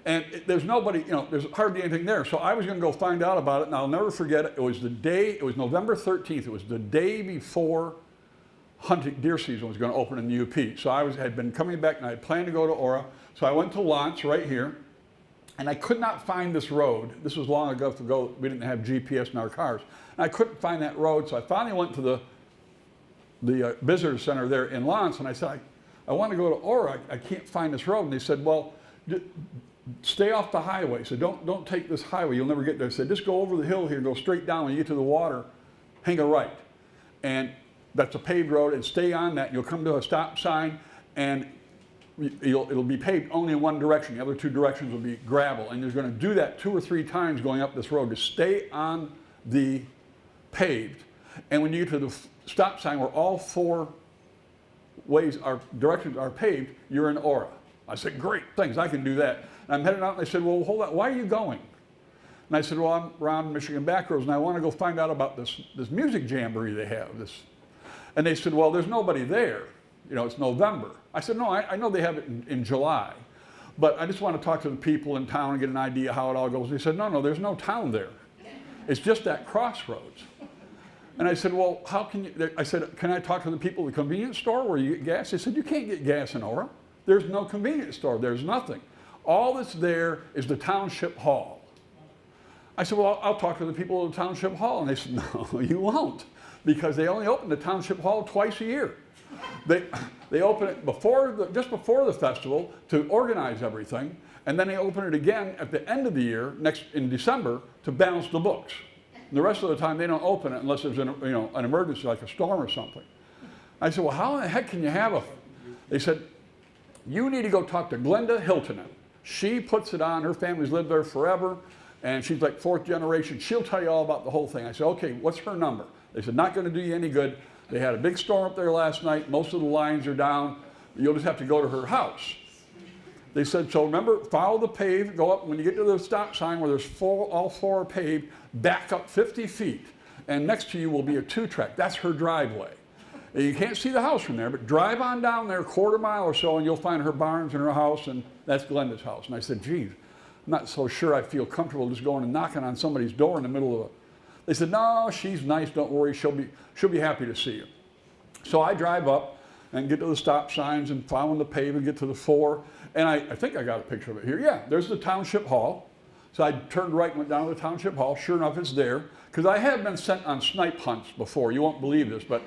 And there's nobody, you know, there's hardly anything there. So I was going to go find out about it, and I'll never forget it. It was the day, it was November 13th. It was the day before hunting deer season was going to open in the UP. So I had been coming back, and I had planned to go to Aura. So I went to Lance right here, and I could not find this road. This was long ago. We didn't have GPS in our cars. And I couldn't find that road, so I finally went to the visitor center there in Lance, and I said, I want to go to Aura. I can't find this road. And they said, well, stay off the highway. So don't take this highway. You'll never get there. I said, just go over the hill here, go straight down. When you get to the water, hang a right. And that's a paved road, and stay on that. You'll come to a stop sign, and it'll be paved only in one direction. The other two directions will be gravel. And you're going to do that 2 or 3 times going up this road to stay on the paved. And when you get to the stop sign where all 4 directions are paved, you're in Aura. I said, great, thanks, I can do that. And I'm heading out, and they said, well, hold on, why are you going? And I said, well, I'm around Michigan Backroads, and I want to go find out about this music jamboree they have. And they said, well, there's nobody there. You know, it's November. I said, no, I know they have it in July, but I just want to talk to the people in town and get an idea how it all goes. They said, no, there's no town there. It's just that crossroads. And I said, well, how can you, I said, can I talk to the people at the convenience store where you get gas? They said, you can't get gas in Aura. There's no convenience store. There's nothing. All that's there is the township hall. I said, well, I'll talk to the people at the township hall. And they said, no, you won't, because they only open the township hall twice a year. They open it just before the festival to organize everything, and then they open it again at the end of the year, in December, to balance the books. And the rest of the time, they don't open it unless there's an emergency, like a storm or something. I said, well, how in the heck can you have They said, you need to go talk to Glenda Hiltonen. She puts it on. Her family's lived there forever, and she's like 4th generation. She'll tell you all about the whole thing. I said, okay, what's her number? They said, not going to do you any good. They had a big storm up there last night. Most of the lines are down. You'll just have to go to her house. They said, so remember, follow the pave, go up. When you get to the stop sign where there's all 4 are paved, back up 50 feet, and next to you will be a 2-track. That's her driveway. And you can't see the house from there, but drive on down there a 1/4 mile or so, and you'll find her barns and her house, and that's Glenda's house. And I said, geez, I'm not so sure I feel comfortable just going and knocking on somebody's door in the middle of They said, no, she's nice, don't worry, she'll be happy to see you. So I drive up and get to the stop signs and follow the pave and get to the 4. And I think I got a picture of it here. Yeah, there's the township hall. So I turned right and went down to the township hall. Sure enough, it's there. Because I have been sent on snipe hunts before. You won't believe this, but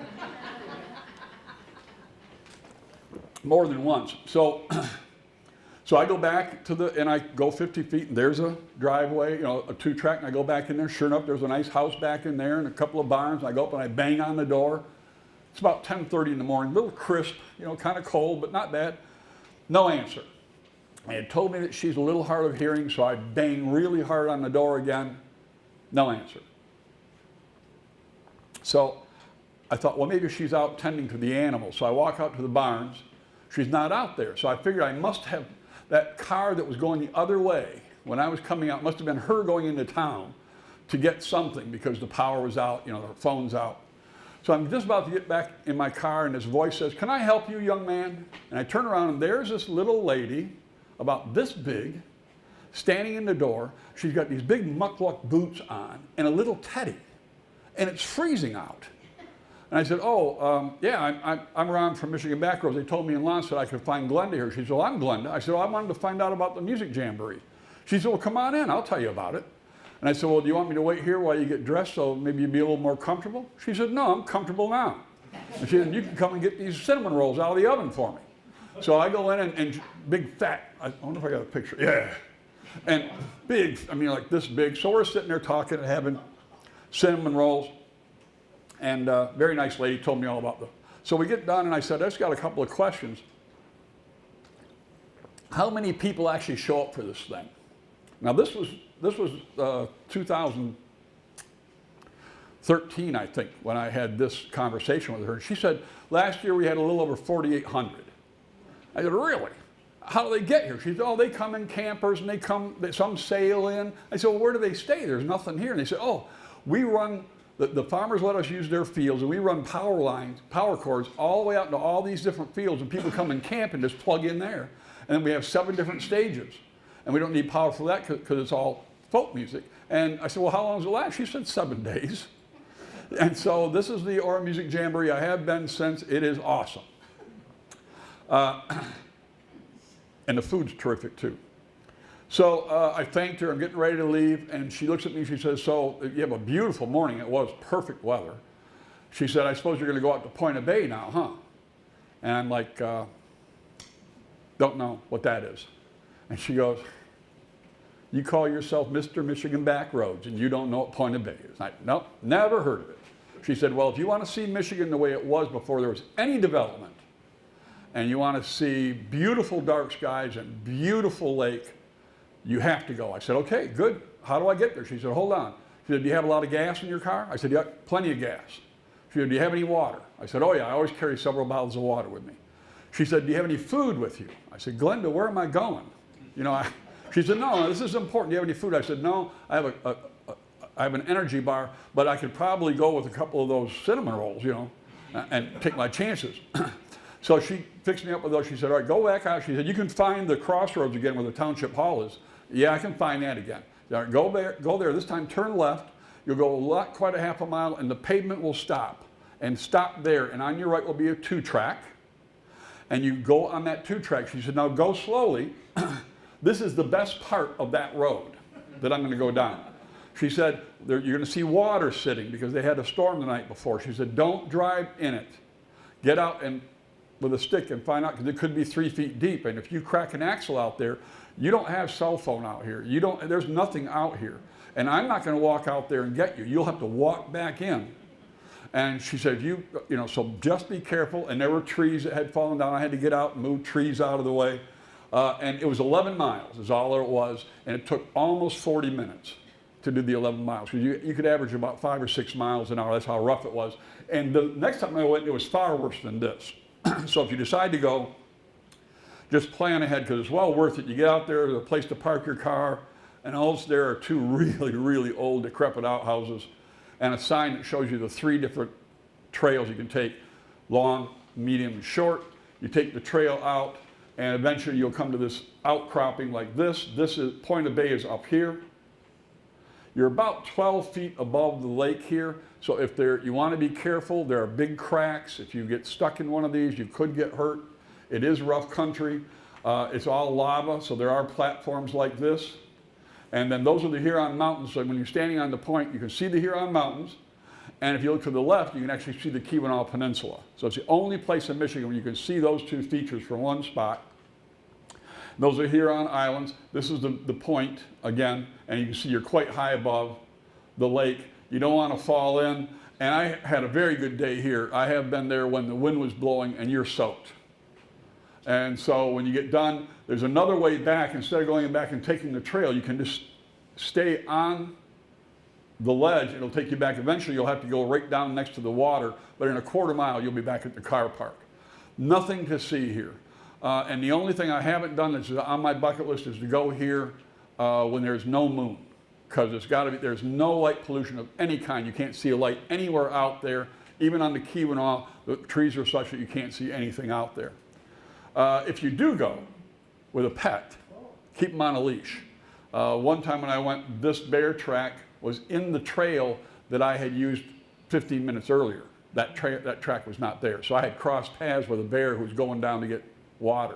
more than once. So I go back and I go 50 feet, and there's a driveway, a 2-track, and I go back in there. Sure enough, there's a nice house back in there and a couple of barns. And I go up and I bang on the door. It's about 10:30 in the morning, a little crisp, kind of cold, but not bad. No answer. They had told me that she's a little hard of hearing, so I bang really hard on the door again. No answer. So I thought, well, maybe she's out tending to the animals. So I walk out to the barns. She's not out there. So I figured I must have that car that was going the other way when I was coming out, must have been her going into town to get something because the power was out, the phone's out. So I'm just about to get back in my car, and this voice says, can I help you, young man? And I turn around, and there's this little lady, about this big, standing in the door. She's got these big muckluck boots on and a little teddy, and it's freezing out. And I said, yeah, I'm around from Michigan Backroads. They told me in Lance that I could find Glenda here. She said, well, I'm Glenda. I said, well, I wanted to find out about the music jamboree. She said, well, come on in. I'll tell you about it. And And I said, well, do you want me to wait here while you get dressed so maybe you'd be a little more comfortable? She said, no, I'm comfortable now. And she said, you can come and get these cinnamon rolls out of the oven for me. So I go in and big fat, I wonder if I got a picture, yeah. And big, I mean like this big. So we're sitting there talking and having cinnamon rolls. And a very nice lady told me all about them. So we get done and I said, I just got a couple of questions. How many people actually show up for this thing? Now this was 2013, I think, when I had this conversation with her. She said, last year we had a little over 4,800. I said, really? How do they get here? She said, oh, they come in campers and some sail in. I said, well, where do they stay? There's nothing here. And they said, oh, we run, the farmers let us use their fields and we run power lines, power cords all the way out into all these different fields and people come and camp and just plug in there. And then we have 7 different stages. And we don't need power for that because it's all folk music. And I said, well, how long does it last? She said 7 days. And so this is the Aura Music Jamboree. I have been since. It is awesome. And the food's terrific too. So I thanked her. I'm getting ready to leave. And she looks at me. She says, so you have a beautiful morning. It was perfect weather. She said, I suppose you're going to go out to Pkwy now, huh? And I'm like, don't know what that is. And she goes, you call yourself Mr. Michigan Backroads and you don't know what Pkwy is. I, nope, never heard of it. She said, well, if you want to see Michigan the way it was before there was any development, and you want to see beautiful dark skies and beautiful lake, you have to go. I said, okay, good. How do I get there? She said, hold on. She said, do you have a lot of gas in your car? I said, yeah, plenty of gas. She said, do you have any water? I said, oh yeah, I always carry several bottles of water with me. She said, do you have any food with you? I said, Glenda, where am I going? You know, she said, no, this is important. Do you have any food? I said, no, I have an energy bar, but I could probably go with a couple of those cinnamon rolls, you know, and take my chances. So she fixed me up with those. She said, all right, go back out. She said, you can find the crossroads again where the township hall is. Yeah, I can find that again. All right, go there. This time turn left. You'll go quite a half a mile, and the pavement will stop. And stop there. And on your right will be a 2-track. And you go on that 2-track. She said, now go slowly. This is the best part of that road that I'm going to go down. She said, you're going to see water sitting because they had a storm the night before. She said, don't drive in it. Get out and with a stick and find out, because it could be 3 feet deep. And if you crack an axle out there, you don't have cell phone out here. There's nothing out here. And I'm not going to walk out there and get you. You'll have to walk back in. And she said, so just be careful. And there were trees that had fallen down. I had to get out and move trees out of the way. And it was 11 miles is all it was. And it took almost 40 minutes to do the 11 miles. You could average about 5 or 6 miles an hour. That's how rough it was. And the next time I went, it was far worse than this. So if you decide to go, just plan ahead because it's well worth it. You get out there, there's a place to park your car, and also there are 2 really, really old, decrepit outhouses, and a sign that shows you the 3 different trails you can take, long, medium, and short. You take the trail out, and eventually you'll come to this outcropping like this. This is, Pkwy is up here. You're about 12 feet above the lake here. So if you want to be careful, there are big cracks. If you get stuck in one of these, you could get hurt. It is rough country. It's all lava, so there are platforms like this. And then those are the Huron Mountains. So when you're standing on the point, you can see the Huron Mountains. And if you look to the left, you can actually see the Pkwy Peninsula. So it's the only place in Michigan where you can see those 2 features from one spot. Those are Huron Islands. This is the point, again, and you can see you're quite high above the lake. You don't want to fall in. And I had a very good day here. I have been there when the wind was blowing and you're soaked. And so when you get done, there's another way back. Instead of going back and taking the trail, you can just stay on the ledge. It'll take you back. Eventually, you'll have to go right down next to the water. But in a quarter mile, you'll be back at the car park. Nothing to see here. And the only thing I haven't done that's on my bucket list is to go here when there's no moon. Because it's got to be, there's no light pollution of any kind. You can't see a light anywhere out there. Even on the Pkwy, the trees are such that you can't see anything out there. If you do go with a pet, keep them on a leash. One time when I went, this bear track was in the trail that I had used 15 minutes earlier. That track was not there. So I had crossed paths with a bear who was going down to get water.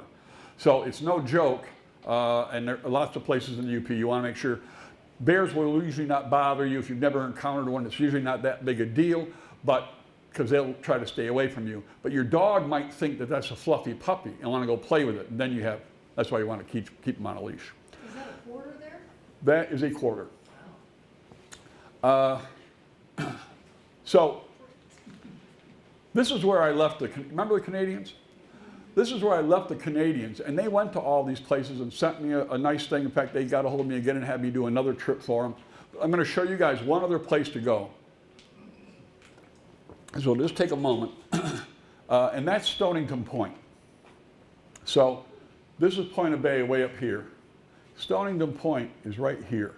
So it's no joke, and there are lots of places in the UP. You want to make sure Bears will usually not bother you if you've never encountered one. It's usually not that big a deal, but because they'll try to stay away from you. But your dog might think that that's a fluffy puppy and want to go play with it. And then that's why you want to keep them on a leash. Is that a quarter there? That is a quarter. So this is where I left remember the Canadians? This is where I left the Canadians, and they went to all these places and sent me a nice thing. In fact, they got a hold of me again and had me do another trip for them. I'm going to show you guys one other place to go. So just take a moment, and that's Stonington Point. So this is Point of Bay way up here. Stonington Point is right here,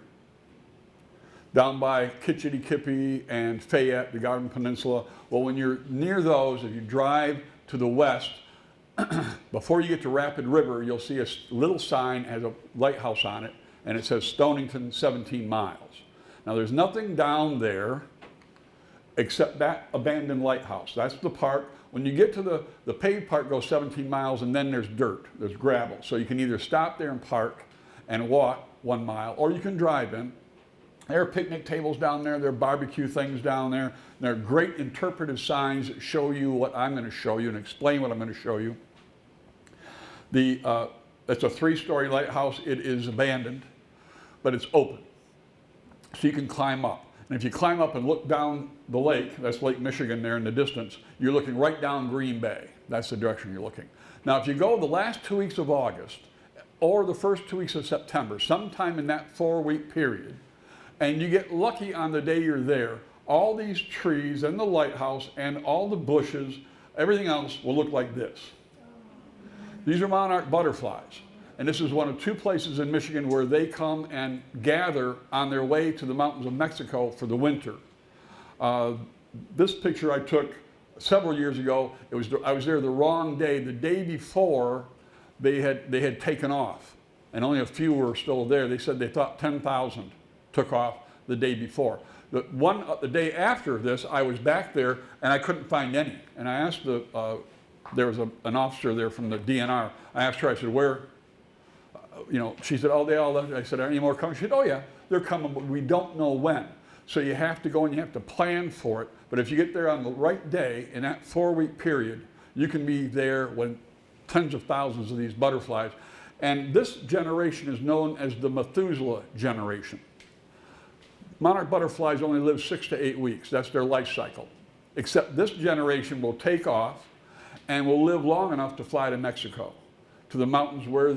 down by Kitchity-Kippy and Fayette, the Garden Peninsula. Well, when you're near those, if you drive to the west, before you get to Rapid River, you'll see a little sign, has a lighthouse on it, and it says Stonington 17 miles. Now there's nothing down there except that abandoned lighthouse. That's the park. When you get to the paved part goes 17 miles, and then there's dirt, there's gravel. So you can either stop there and park and walk 1 mile, or you can drive in. There are picnic tables down there, there are barbecue things down there. There are great interpretive signs that show you what I'm going to show you and explain what I'm going to show you. It's a 3-story lighthouse. It is abandoned, but it's open. So you can climb up. And if you climb up and look down the lake, that's Lake Michigan there in the distance, you're looking right down Green Bay. That's the direction you're looking. Now, if you go the last 2 weeks of August or the first 2 weeks of September, sometime in that 4-week period, and you get lucky on the day you're there, all these trees and the lighthouse and all the bushes, everything else will look like this. These are monarch butterflies. And this is one of 2 places in Michigan where they come and gather on their way to the mountains of Mexico for the winter. This picture I took several years ago. I was there the wrong day. The day before, they had taken off, and only a few were still there. They said they thought 10,000 took off the day before. The day after this, I was back there, and I couldn't find any. And I asked there was an officer there from the DNR. I asked her, I said, where? She said, oh, they all left. I said, are any more coming? She said, oh yeah, they're coming, but we don't know when. So you have to go and you have to plan for it. But if you get there on the right day, in that 4-week period, you can be there when tens of thousands of these butterflies. And this generation is known as the Methuselah generation. Monarch butterflies only live 6 to 8 weeks. That's their life cycle. Except this generation will take off and will live long enough to fly to Mexico, to the mountains where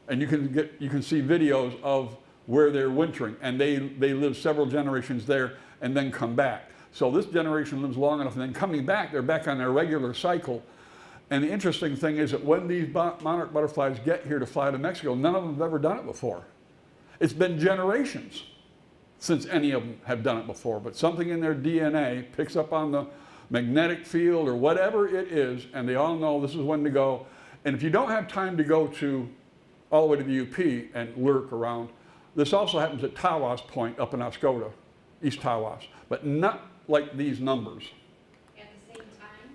and you can see videos of where they're wintering, and they live several generations there and then come back. So this generation lives long enough, and then coming back, they're back on their regular cycle. And the interesting thing is that when these monarch butterflies get here to fly to Mexico, none of them have ever done it before. It's been generations since any of them have done it before, but something in their DNA picks up on the magnetic field or whatever it is, and they all know this is when to go. And if you don't have time to go all the way to the UP and lurk around, this also happens at Tawas Point up in Oscoda, East Tawas, but not like these numbers. At the same time,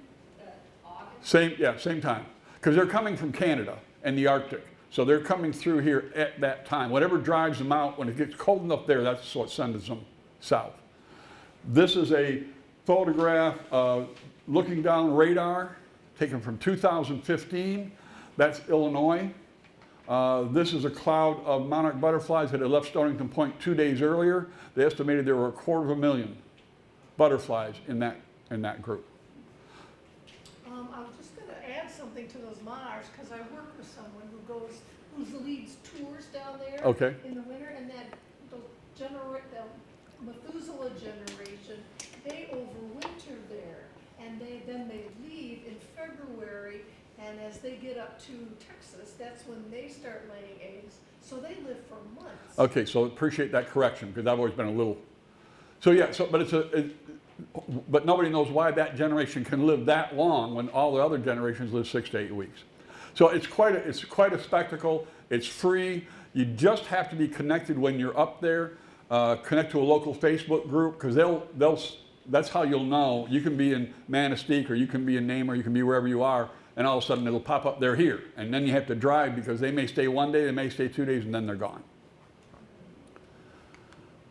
August? Same time, because they're coming from Canada and the Arctic. So they're coming through here at that time. Whatever drives them out, when it gets cold enough there, that's what sends them south. This is a photograph looking down radar, taken from 2015. That's Illinois. This is a cloud of monarch butterflies that had left Stonington Point 2 days earlier. They estimated there were 250,000 butterflies in that group. I was just going to add something to those monarchs, because I work with someone who leads tours down there in the winter, and the Methuselah generation, they overwinter there, and then they leave in February, and as they get up to Texas, that's when they start laying eggs. So they live for months. Okay, so appreciate that correction, because I've always been a little. So yeah, but nobody knows why that generation can live that long when all the other generations live 6 to 8 weeks. So it's quite a spectacle. It's free. You just have to be connected when you're up there. Connect to a local Facebook group, because that's how you'll know. You can be in Manistee, or you can be in Name, or you can be wherever you are, and all of a sudden it'll pop up, they're here. And then you have to drive, because they may stay 1 day, they may stay 2 days, and then they're gone.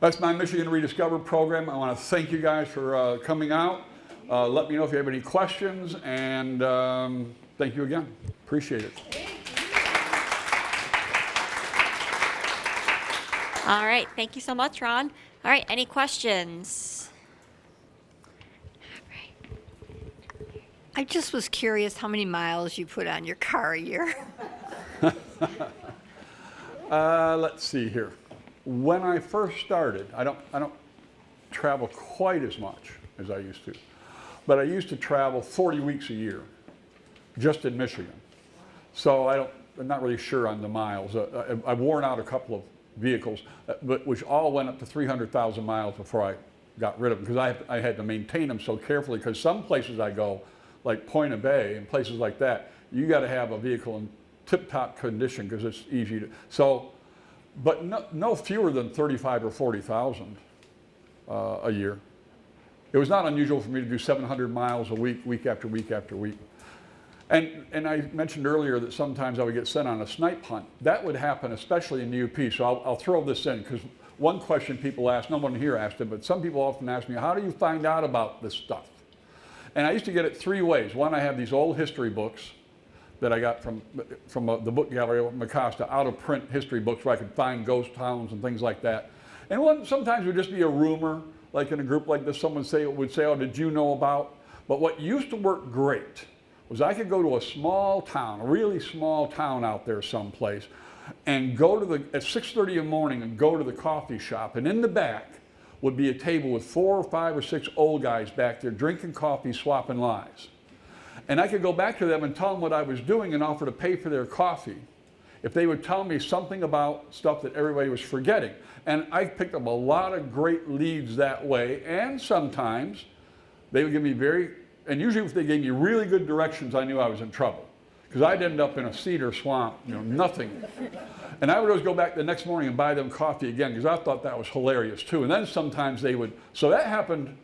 That's my Michigan Rediscovered program. I want to thank you guys for coming out. Let me know if you have any questions, and thank you again. Appreciate it. All right, thank you so much, Ron. All right, any questions? I just was curious how many miles you put on your car a year. Let's see here. When I first started, I don't travel quite as much as I used to, but I used to travel 40 weeks a year, just in Michigan. So I'm not really sure on the miles. I've worn out a couple of vehicles, but which all went up to 300,000 miles before I got rid of them, because I had to maintain them so carefully, because some places I go, like Point Bay and places like that, you got to have a vehicle in tip-top condition because it's easy to, so, but no fewer than 35 or 40,000 a year. It was not unusual for me to do 700 miles a week, week after week after week. And I mentioned earlier that sometimes I would get sent on a snipe hunt. That would happen especially in the UP, so I'll throw this in, because one question people ask, no one here asked it, but some people often ask me, how do you find out about this stuff? And I used to get it 3 ways. One, I have these old history books that I got from the book gallery at Mecosta, out of print history books where I could find ghost towns and things like that. And one sometimes would just be a rumor, like in a group like this, someone would say, oh, did you know about? But what used to work great was I could go to a small town, a really small town out there someplace, and go to at 6:30 in the morning and go to the coffee shop, and in the back would be a table with 4 or 5 or 6 old guys back there drinking coffee, swapping lies. And I could go back to them and tell them what I was doing and offer to pay for their coffee if they would tell me something about stuff that everybody was forgetting. And I picked up a lot of great leads that way, and sometimes they would give me and usually if they gave me really good directions, I knew I was in trouble, because I'd end up in a cedar swamp, nothing. And I would always go back the next morning and buy them coffee again, because I thought that was hilarious too. And then sometimes they would, so that happened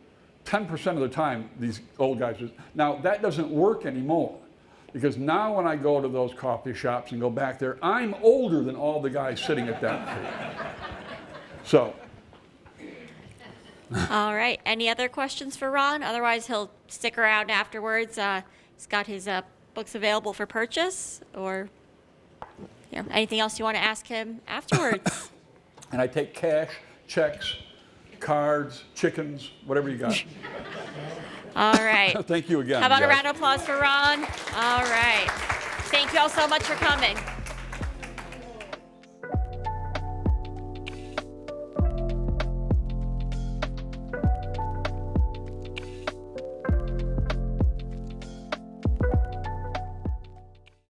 10% of the time, these old guys. Now that doesn't work anymore, because now when I go to those coffee shops and go back there, I'm older than all the guys sitting at that table. So. All right, any other questions for Ron? Otherwise, he'll stick around afterwards. He's got his books available for purchase, or anything else you want to ask him afterwards. And I take cash, checks, cards, chickens, whatever you got. All right. Thank you again. How about guys. a round of applause for Ron? All right. Thank you all so much for coming.